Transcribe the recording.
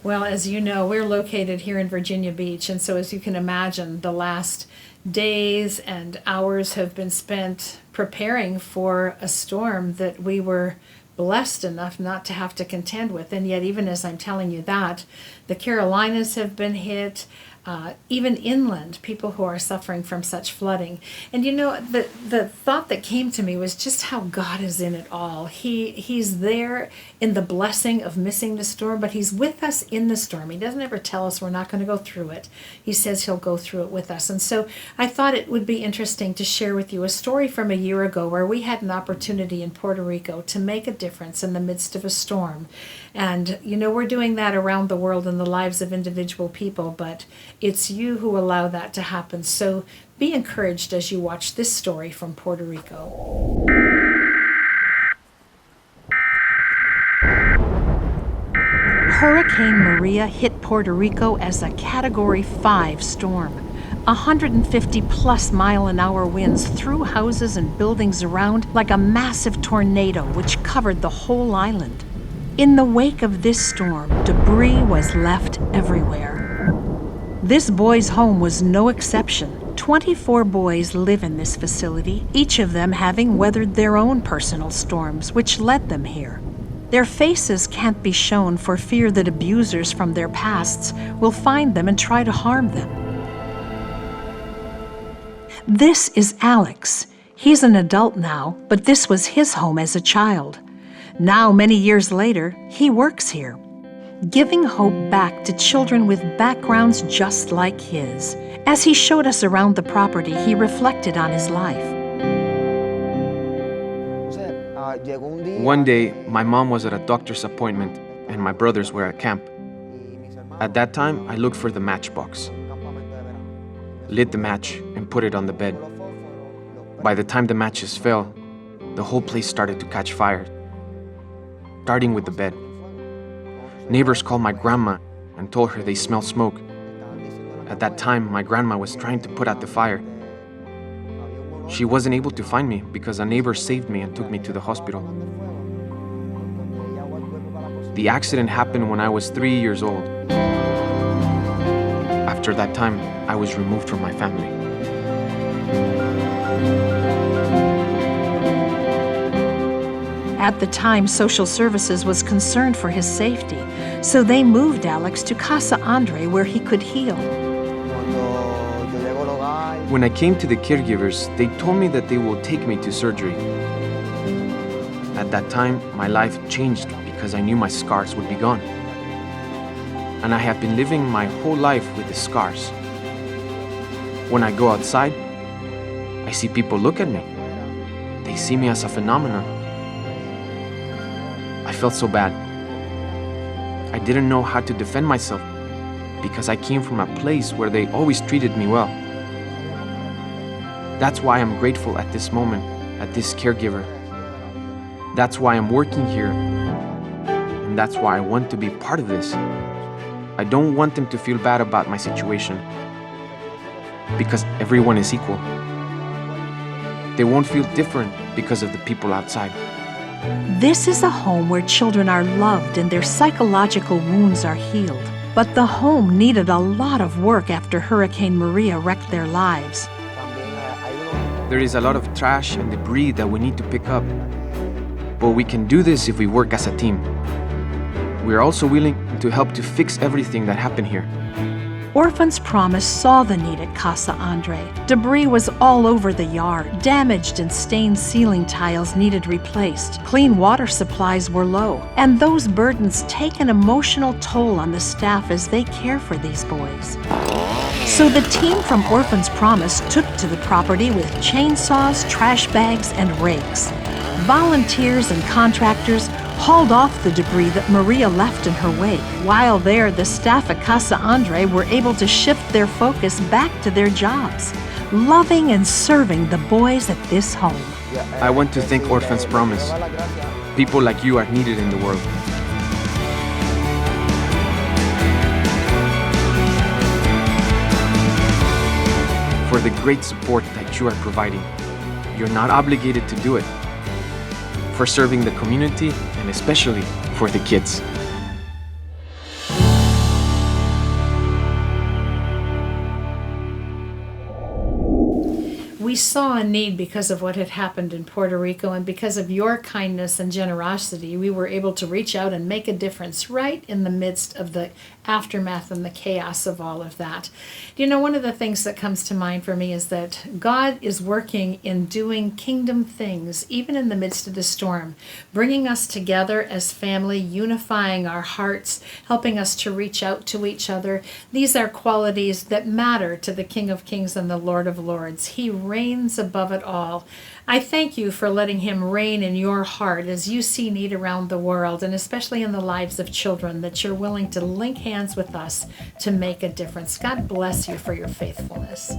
Well, as you know, we're located here in Virginia Beach, and so as you can imagine, the last days and hours have been spent preparing for a storm that we were blessed enough not to have to contend with. And yet, even as I'm telling you that, the Carolinas have been hit. Even inland, people who are suffering from such flooding. And you know, the thought that came to me was just how God is in it all. He's there in the blessing of missing the storm, but He's with us in the storm. He doesn't ever tell us we're not going to go through it. He says He'll go through it with us. And so I thought it would be interesting to share with you a story from a year ago where we had an opportunity in Puerto Rico to make a difference in the midst of a storm. And you know, we're doing that around the world in the lives of individual people, but it's you who allow that to happen. So be encouraged as you watch this story from Puerto Rico. Hurricane Maria hit Puerto Rico as a Category 5 storm. 150-plus-mile-an-hour winds threw houses and buildings around like a massive tornado which covered the whole island. In the wake of this storm, debris was left everywhere. This boys' home was no exception. 24 boys live in this facility, each of them having weathered their own personal storms, which led them here. Their faces can't be shown for fear that abusers from their pasts will find them and try to harm them. This is Alex. He's an adult now, but this was his home as a child. Now, many years later, he works here, giving hope back to children with backgrounds just like his. As he showed us around the property, he reflected on his life. One day, my mom was at a doctor's appointment and my brothers were at camp. At that time, I looked for the matchbox, lit the match, and put it on the bed. By the time the matches fell, the whole place started to catch fire, starting with the bed. Neighbors called my grandma and told her they smelled smoke. At that time, my grandma was trying to put out the fire. She wasn't able to find me because a neighbor saved me and took me to the hospital. The accident happened when I was 3 years old. After that time, I was removed from my family. At the time, social services was concerned for his safety, so they moved Alex to Casa Andre where he could heal. When I came to the caregivers, they told me that they will take me to surgery. At that time, my life changed because I knew my scars would be gone. And I have been living my whole life with the scars. When I go outside, I see people look at me. They see me as a phenomenon. I felt so bad. I didn't know how to defend myself because I came from a place where they always treated me well. That's why I'm grateful at this moment, at this caregiver. That's why I'm working here. And that's why I want to be part of this. I don't want them to feel bad about my situation because everyone is equal. They won't feel different because of the people outside. This is a home where children are loved and their psychological wounds are healed. But the home needed a lot of work after Hurricane Maria wrecked their lives. There is a lot of trash and debris that we need to pick up. But we can do this if we work as a team. We are also willing to help to fix everything that happened here. Orphans Promise saw the need at Casa Andre. Debris was all over the yard. Damaged and stained ceiling tiles needed replaced. Clean water supplies were low. And those burdens take an emotional toll on the staff as they care for these boys. So the team from Orphans Promise took to the property with chainsaws, trash bags, and rakes. Volunteers and contractors hauled off the debris that Maria left in her wake. While there, the staff at Casa Andre were able to shift their focus back to their jobs, loving and serving the boys at this home. I want to thank Orphans Promise. People like you are needed in the world. For the great support that you are providing. You're not obligated to do it. For serving the community and especially for the kids. We saw a need because of what had happened in Puerto Rico, and because of your kindness and generosity, we were able to reach out and make a difference right in the midst of the aftermath and the chaos of all of that. You know, one of the things that comes to mind for me is that God is working in doing kingdom things, even in the midst of the storm, bringing us together as family, unifying our hearts, helping us to reach out to each other. These are qualities that matter to the King of Kings and the Lord of Lords. He reigns above it all. I thank you for letting him reign in your heart as you see need around the world, and especially in the lives of children, that you're willing to link hands with us to make a difference. God bless you for your faithfulness.